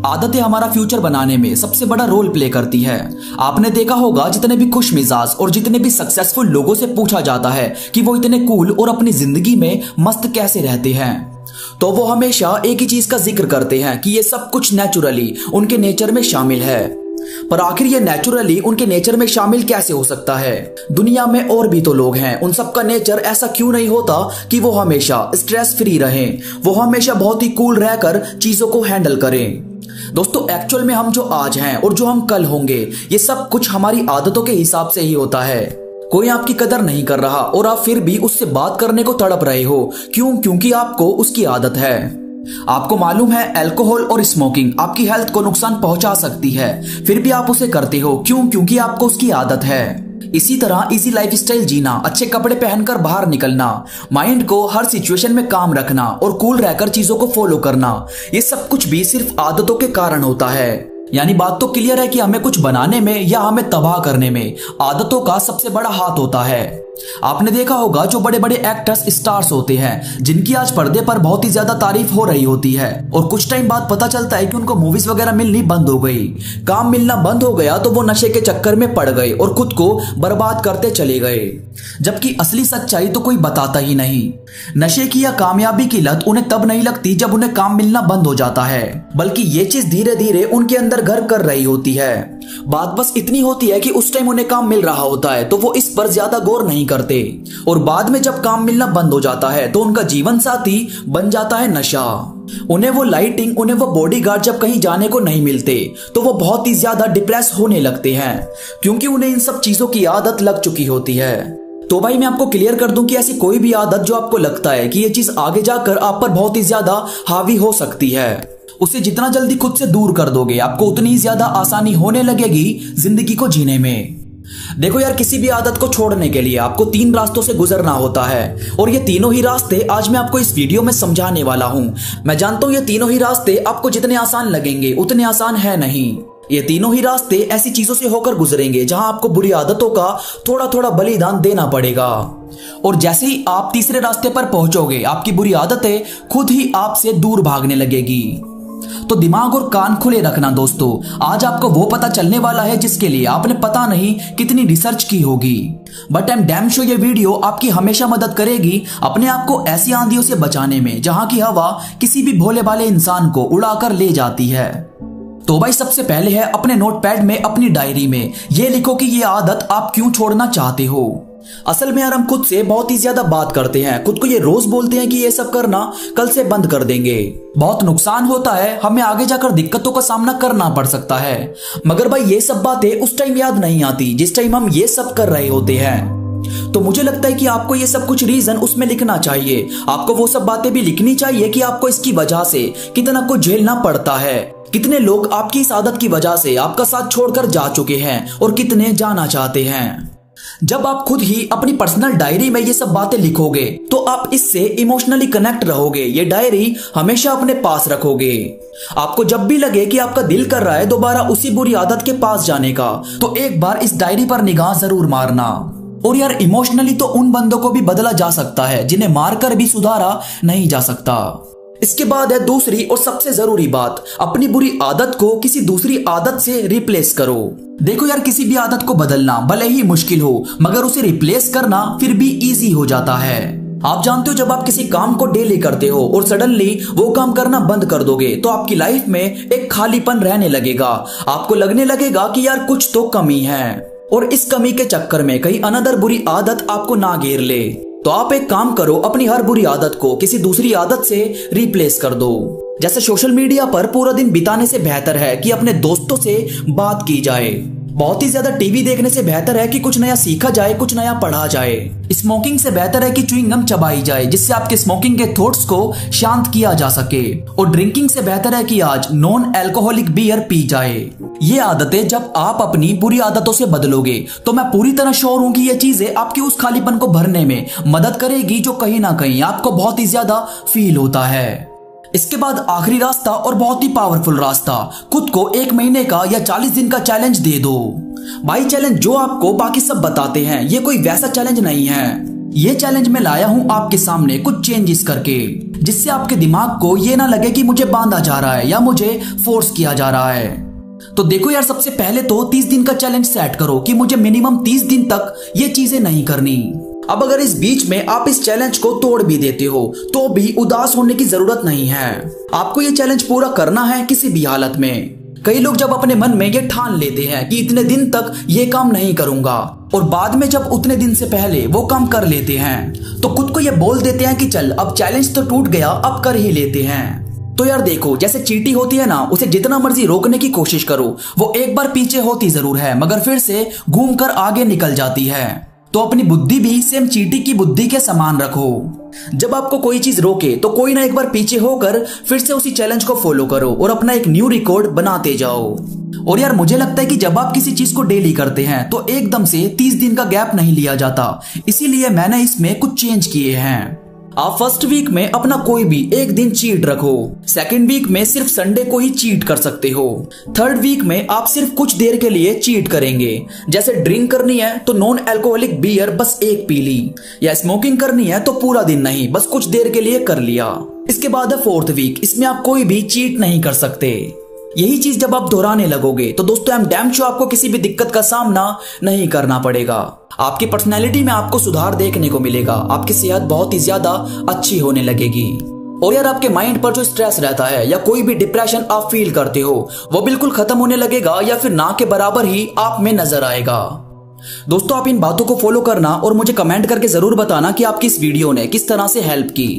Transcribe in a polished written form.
आदतें हमारा फ्यूचर बनाने में सबसे बड़ा रोल प्ले करती है। आपने देखा होगा जितने भी खुश मिजाज और जितने भी सक्सेसफुल लोगों से पूछा जाता है कि वो इतने कूल और अपनी जिंदगी में मस्त कैसे रहते हैं, तो वो हमेशा एक ही चीज का जिक्र करते हैं कि ये सब कुछ नेचुरली उनके नेचर में शामिल है। पर आखिर ये नेचुरली उनके नेचर में शामिल कैसे हो सकता है? दुनिया में और भी तो लोग हैं, उन सबका नेचर ऐसा क्यों नहीं होता कि वो हमेशा स्ट्रेस फ्री रहें, वो हमेशा बहुत ही कूल रहकर चीजों को हैंडल करें। दोस्तों, एक्चुअल में हम जो आज हैं और जो हम कल होंगे, ये सब कुछ हमारी आदतों के हिसाब से ही होता है। कोई आपकी कदर नहीं कर रहा और आप फिर भी उससे बात करने को तड़प रहे हो। क्यों? क्योंकि आपको उसकी आदत है। आपको मालूम है अल्कोहल और स्मोकिंग आपकी हेल्थ को नुकसान पहुंचा सकती है, फिर भी आप उसे करते हो। क्यों? क्योंकि आपको उसकी आदत है। इसी तरह इजी लाइफस्टाइल जीना, अच्छे कपड़े पहनकर बाहर निकलना, माइंड को हर सिचुएशन में काम रखना और कूल रहकर चीजों को फॉलो करना, ये सब कुछ भी सिर्फ आदतों के कारण होता है। यानी बात तो क्लियर है कि हमें कुछ बनाने में या हमें तबाह करने में आदतों का सबसे बड़ा हाथ होता है। आपने देखा होगा जो बड़े बड़े एक्टर्स स्टार्स होते हैं, जिनकी आज पर्दे पर बहुत ही ज्यादा तारीफ हो रही होती है, और कुछ टाइम बाद पता चलता है कि उनको मूवीज वगैरह मिलनी बंद हो गई, काम मिलना बंद हो गया, तो वो नशे के चक्कर में पड़ गए और खुद को बर्बाद करते चले गए। जबकि असली सच्चाई तो कोई बताता ही नहीं। नशे की या कामयाबी की लत उन्हें तब नहीं लगती जब उन्हें काम मिलना बंद हो जाता है, बल्कि ये चीज धीरे धीरे उनके अंदर घर कर रही होती है। बात बस इतनी होती है कि उस टाइम उन्हें काम मिल रहा होता है तो वो इस पर ज्यादा गौर नहीं करते, और बाद में जब काम मिलना बंद हो जाता है तो उनका जीवन साथी बन जाता है नशा। उन्हें वो लाइटिंग, उन्हें वो बॉडीगार्ड जब कहीं जाने को नहीं मिलते तो वो बहुत ही ज्यादा डिप्रेस होने लगते हैं, क्योंकि उन्हें इन सब चीजों की आदत लग चुकी होती है। तो भाई मैं आपको क्लियर कर दूं कि ऐसी कोई भी आदत जो आपको लगता है कि ये चीज आगे जाकर आप पर बहुत ही ज्यादा हावी हो सकती है, उसे जितना जल्दी खुद से दूर कर दोगे, आपको उतनी ही ज्यादा आसानी होने लगेगी जिंदगी को जीने में। देखो यार, किसी भी आदत को छोड़ने के लिए आपको 3 रास्तों से गुजरना होता है, और ये तीनों ही रास्ते आज मैं आपको इस वीडियो में समझाने वाला हूं। मैं जानता हूं ये तीनों ही रास्ते आपको जितने आसान लगेंगे उतने आसान है नहीं। ये तीनों ही रास्ते ऐसी चीजों से होकर गुजरेंगे जहां आपको बुरी आदतों का थोड़ा थोड़ा बलिदान देना पड़ेगा, और जैसे ही आप तीसरे रास्ते पर पहुंचोगे, आपकी बुरी आदतें खुद ही आपसे दूर भागने लगेगी। तो दिमाग और कान खुले रखना दोस्तों, आज आपको वो पता चलने वाला है जिसके लिए आपने पता नहीं कितनी रिसर्च की होगी, but I am damn sure ये वीडियो आपकी हमेशा मदद करेगी अपने आप को ऐसी आंधियों से बचाने में जहां की हवा किसी भी भोले भाले इंसान को उड़ाकर ले जाती है। तो भाई सबसे पहले है अपने नोटपैड में, अपनी डायरी में ये लिखो कि ये आदत आप क्यों छोड़ना चाहते हो। असल में यार हम खुद से बहुत ही ज्यादा बात करते हैं, खुद को ये रोज बोलते हैं कि ये सब करना कल से बंद कर देंगे, बहुत नुकसान होता है, हमें आगे जाकर दिक्कतों का सामना करना पड़ सकता है। मगर भाई ये सब बातें उस टाइम याद नहीं आती जिस टाइम हम ये सब कर रहे होते हैं। तो मुझे लगता है कि आपको ये सब कुछ रीजन उसमें लिखना चाहिए, आपको वो सब बातें भी लिखनी चाहिए कि आपको इसकी वजह से कितना कुछ झेलना पड़ता है, कितने लोग आपकी इस आदत की वजह से आपका साथ छोड़कर जा चुके हैं और कितने जाना चाहते हैं। जब आप खुद ही अपनी पर्सनल डायरी में ये सब बातें लिखोगे तो आप इससे इमोशनली कनेक्ट रहोगे, ये डायरी हमेशा अपने पास रखोगे। आपको जब भी लगे कि आपका दिल कर रहा है दोबारा उसी बुरी आदत के पास जाने का, तो एक बार इस डायरी पर निगाह जरूर मारना। और यार इमोशनली तो उन बंदों को भी बदला जा सकता है जिन्हें मारकर भी सुधारा नहीं जा सकता। इसके बाद है दूसरी और सबसे जरूरी बात, अपनी बुरी आदत को किसी दूसरी आदत से रिप्लेस करो। देखो यार, किसी भी आदत को बदलना भले ही मुश्किल हो, मगर उसे रिप्लेस करना फिर भी इजी हो जाता है। आप जानते हो जब आप किसी काम को डेली करते हो और सडनली वो काम करना बंद कर दोगे तो आपकी लाइफ में एक खालीपन रहने लगेगा, आपको लगने लगेगा कि यार कुछ तो कमी है, और इस कमी के चक्कर में कहीं अनदर बुरी आदत आपको ना घेर ले। तो आप एक काम करो, अपनी हर बुरी आदत को किसी दूसरी आदत से रिप्लेस कर दो। जैसे सोशल मीडिया पर पूरा दिन बिताने से बेहतर है कि अपने दोस्तों से बात की जाए। बहुत ही ज्यादा टीवी देखने से बेहतर है कि कुछ नया सीखा जाए, कुछ नया पढ़ा जाए। स्मोकिंग से बेहतर है कि च्युइंग गम चबाई जाए जिससे आपके स्मोकिंग के थॉट्स को शांत किया जा सके। और ड्रिंकिंग से बेहतर है कि आज नॉन अल्कोहलिक बियर पी जाए। ये आदतें जब आप अपनी बुरी आदतों से बदलोगे तो मैं पूरी तरह श्योर हूं कि ये चीजें आपके उस खालीपन को भरने में मदद करेगी जो कहीं ना कहीं आपको बहुत ही ज्यादा फील होता है। इसके बाद आखिरी रास्ता और बहुत ही पावरफुल रास्ता, खुद को 1 महीने का या 40 दिन का चैलेंज दे दो। भाई चैलेंज जो आपको बाकी सब बताते हैं ये कोई वैसा चैलेंज नहीं है। ये चैलेंज मैं लाया हूँ आपके सामने कुछ चेंजेस करके, जिससे आपके दिमाग को ये ना लगे कि मुझे बांधा जा रहा है या मुझे फोर्स किया जा रहा है। तो देखो यार, सबसे पहले तो 30 दिन का चैलेंज सेट करो कि मुझे मिनिमम 30 दिन तक ये चीजें नहीं करनी। अब अगर इस बीच में आप इस चैलेंज को तोड़ भी देते हो तो भी उदास होने की जरूरत नहीं है। आपको ये चैलेंज पूरा करना है किसी भी हालत में। कई लोग जब अपने मन में ये ठान लेते हैं कि इतने दिन तक ये काम नहीं करूंगा, और बाद में जब उतने दिन से पहले वो काम कर लेते हैं तो खुद को ये बोल देते हैं कि चल अब चैलेंज तो टूट गया, अब कर ही लेते हैं। तो यार देखो, जैसे चींटी होती है ना, उसे जितना मर्जी रोकने की कोशिश करो वो एक बार पीछे होती जरूर है मगर फिर से घूमकर आगे निकल जाती है। तो अपनी बुद्धि भी सेम चींटी की बुद्धि के समान रखो। जब आपको कोई चीज रोके तो कोई ना एक बार पीछे होकर फिर से उसी चैलेंज को फॉलो करो और अपना एक न्यू रिकॉर्ड बनाते जाओ। और यार मुझे लगता है कि जब आप किसी चीज को डेली करते हैं तो एकदम से 30 दिन का गैप नहीं लिया जाता, इसीलिए मैंने इसमें कुछ चेंज किए हैं। आप फर्स्ट वीक में अपना कोई भी एक दिन चीट रखो। सेकंड वीक में सिर्फ संडे को ही चीट कर सकते हो। थर्ड वीक में आप सिर्फ कुछ देर के लिए चीट करेंगे, जैसे ड्रिंक करनी है तो नॉन अल्कोहलिक बियर बस एक पी ली, या स्मोकिंग करनी है तो पूरा दिन नहीं, बस कुछ देर के लिए कर लिया। इसके बाद है फोर्थ वीक, इसमें आप कोई भी चीट नहीं कर सकते। यही चीज जब आप दोहराने लगोगे तो दोस्तों आई एम डैम श्योर आपको किसी भी दिक्कत का सामना नहीं करना पड़ेगा। आपकी पर्सनैलिटी में आपको सुधार देखने को मिलेगा, आपकी सेहत बहुत ही ज्यादा अच्छी होने लगेगी। और यार आपके माइंड पर जो स्ट्रेस रहता है या कोई भी डिप्रेशन आप फील करते हो वो बिल्कुल खत्म होने लगेगा या फिर ना के बराबर ही आप में नजर आएगा। दोस्तों आप इन बातों को फॉलो करना और मुझे कमेंट करके जरूर बताना कि आपकी इस वीडियो ने किस तरह से हेल्प की।